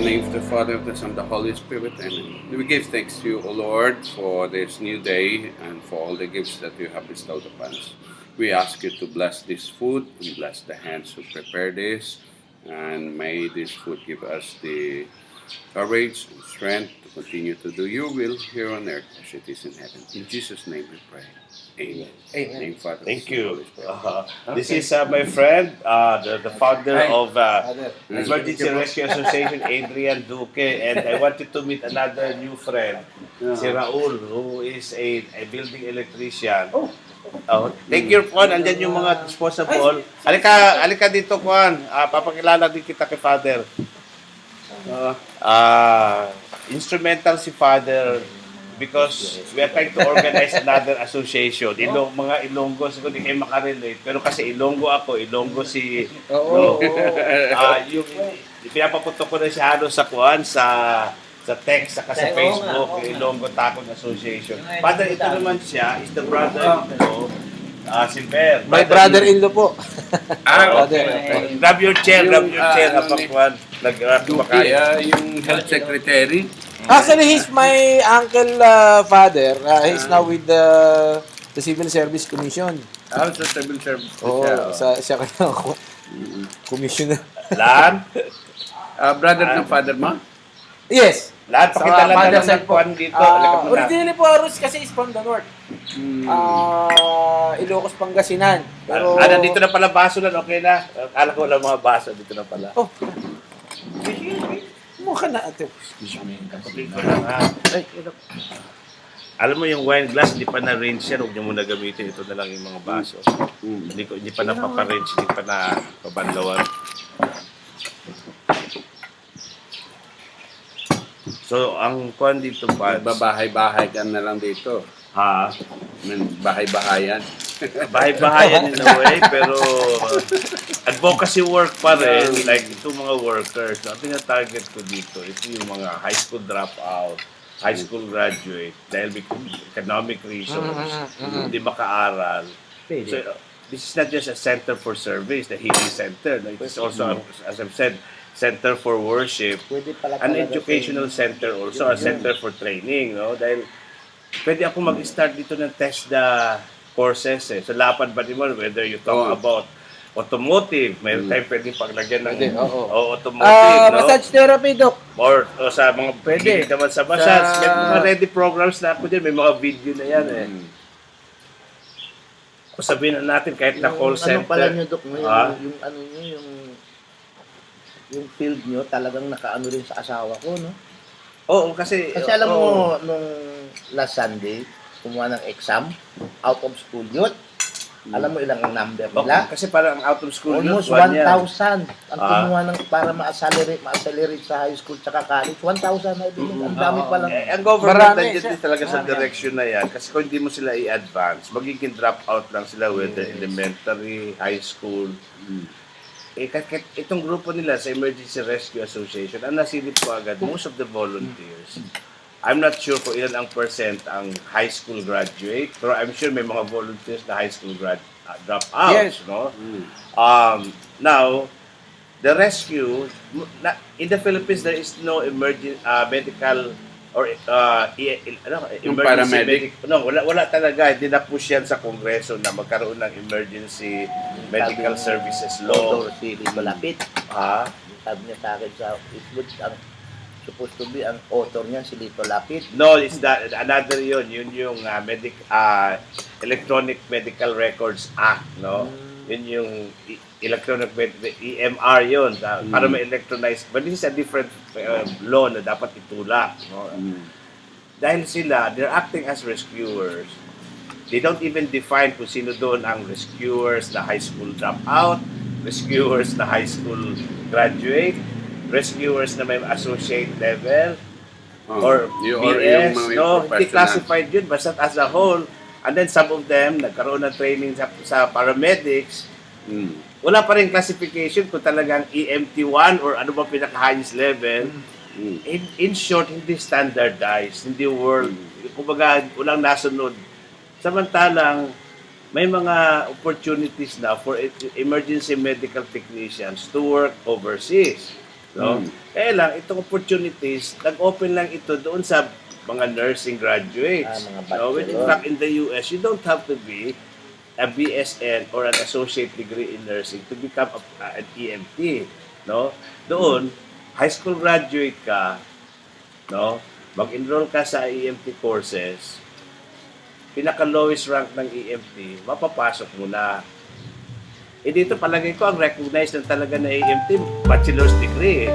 name of the Father, of the Son, of the Holy Spirit. Amen. We give thanks to you, O Lord, for this new day and for all the gifts that you have bestowed upon us. We ask you to bless this food and bless the hands who prepare this. And may this food give us the courage and strength to continue to do your will here on earth as it is in heaven. In Jesus' name we pray. Amen. Amen. Name, Father, Thank Son, Holy you. Spirit. This is my friend, the founder of Father. Emergency Rescue Association, Adrian Duque, and I wanted to meet another new friend, si Raul, who is a building electrician. Thank you, Juan. Andyan yung mga disposable. Alika dito, Juan. Papakilala din kita kay Father. Instrumental si Father because we are trying to organize another association. Mga Ilonggo, siguro di kayo makarelate. Pero kasi Ilonggo ako, Ilonggo si... Oo. yung pinapaputok ko na siya halos sa kuan, sa text, saka sa Facebook, Ilonggo Takon Association. Father, ito naman siya, is the brother-in-law, si Per. My brother-in-law po. Okay. Grab your chair, kapag kuan. Duque, yung health secretary. Actually, he's my uncle father. He's now with the Civil Service Commission. Sa civil service. Oo, siya kaya ako. Commissioner. Lan? Brother ng father mo? Yes. Lahat, Sa pakita lang father ng side po. kuan dito. Alika mo na. Originally po, Arus kasi is from the north. Ilocos, Pangasinan. Pero... Nandito na pala baso na, okay na. Akala ko wala mga baso, dito na pala. Oh. Mukha na ate. Kapatid ko lang ha. Alam mo yung wine glass, hindi pa na-range yan. Huwag niyo muna gamitin. Ito na lang yung mga baso. Hindi pa napapa-range, hindi pa napabanlawan. So, ang kuhan dito pa... Babahay-bahay ka na lang dito. Ha? Bahay-bahayan. Bahay-bahayan in a way, pero advocacy work pa rin, like itong mga workers, ang tina-target ko dito, ito yung mga high school dropout, high school graduate, dahil economic reasons, hindi makaaral. So, this is not just a center for service, the healing center. No? It is also, as I've said, center for worship, an educational center also, a center for training. No? Dahil pwede ako mag-start dito ng TESDA courses eh. So, lapad ba naman, whether you talk about automotive, mayroon tayong pwedeng paglagyan ng automotive, no? Massage therapy, Doc. Or sa mga Pwede. naman sa massage. May mga ready programs na ako dyan, may mga video na yan eh. O sabihin na natin, kahit na call center. Ano pala nyo, Dok, yung ano nyo, yung field nyo, talagang nakaano rin sa asawa ko, no? Oo, kasi... Kasi alam mo, nung last Sunday, kumuha ng exam, out of school youth. Alam mo ilang ang number nila? Kasi parang out of school Almost youth, 1,000 ang kumuha ng para ma-accelerate sa high school tsaka college. 1,000 I believe. Ang dami pa lang. ang government Marami. nandiyan din talaga sa direction na yan. Kasi kung hindi mo sila i-advance, magiging drop out lang sila whether elementary, high school. Itong grupo nila sa Emergency Rescue Association, ang nasilip ko agad, most of the volunteers, I'm not sure kung ilan ang percent ang high school graduate, pero I'm sure may mga volunteers na high school drop out. Yes. No? Now, the rescue, in the Philippines, there is no medical or Yung emergency wala talaga. Hindi na-push yan sa Kongreso na magkaroon ng emergency medical services law. Author si Lito Lapid. Sabi niya sa akin sa Eastwood, ang supposed to be ang author niyan si Lito Lapid. No, it's another yun. Yun yung Electronic Medical Records Act, no? Yun yung electronic EMR yun. Para ma-electronize. But this is a different law na dapat itulak, no? Dahil sila, they're acting as rescuers. They don't even define kung sino doon ang rescuers na high school dropout, rescuers na high school graduate, rescuers na may associate level, or BS, no? Hindi classified yun, basta as a whole. And then some of them, nagkaroon ng training sa paramedics, wala pa rin classification kung talagang EMT1 or ano ba pinaka-highest level. In short, hindi standardized, hindi world. Kumbaga, walang nasunod. Samantalang, may mga opportunities na for emergency medical technicians to work overseas. No? Kaya lang, itong opportunities, nag-open lang ito doon sa mga nursing graduates. mga No? When in bachelor. fact, in the US, you don't have to be a BSN or an associate degree in nursing to become an EMT. No? Doon, high school graduate ka, no? Mag-enroll ka sa EMT courses, pinaka-lowest rank ng EMT, mapapasok mo na. Dito palagay ko, ang recognized na talaga na EMT, bachelor's degree.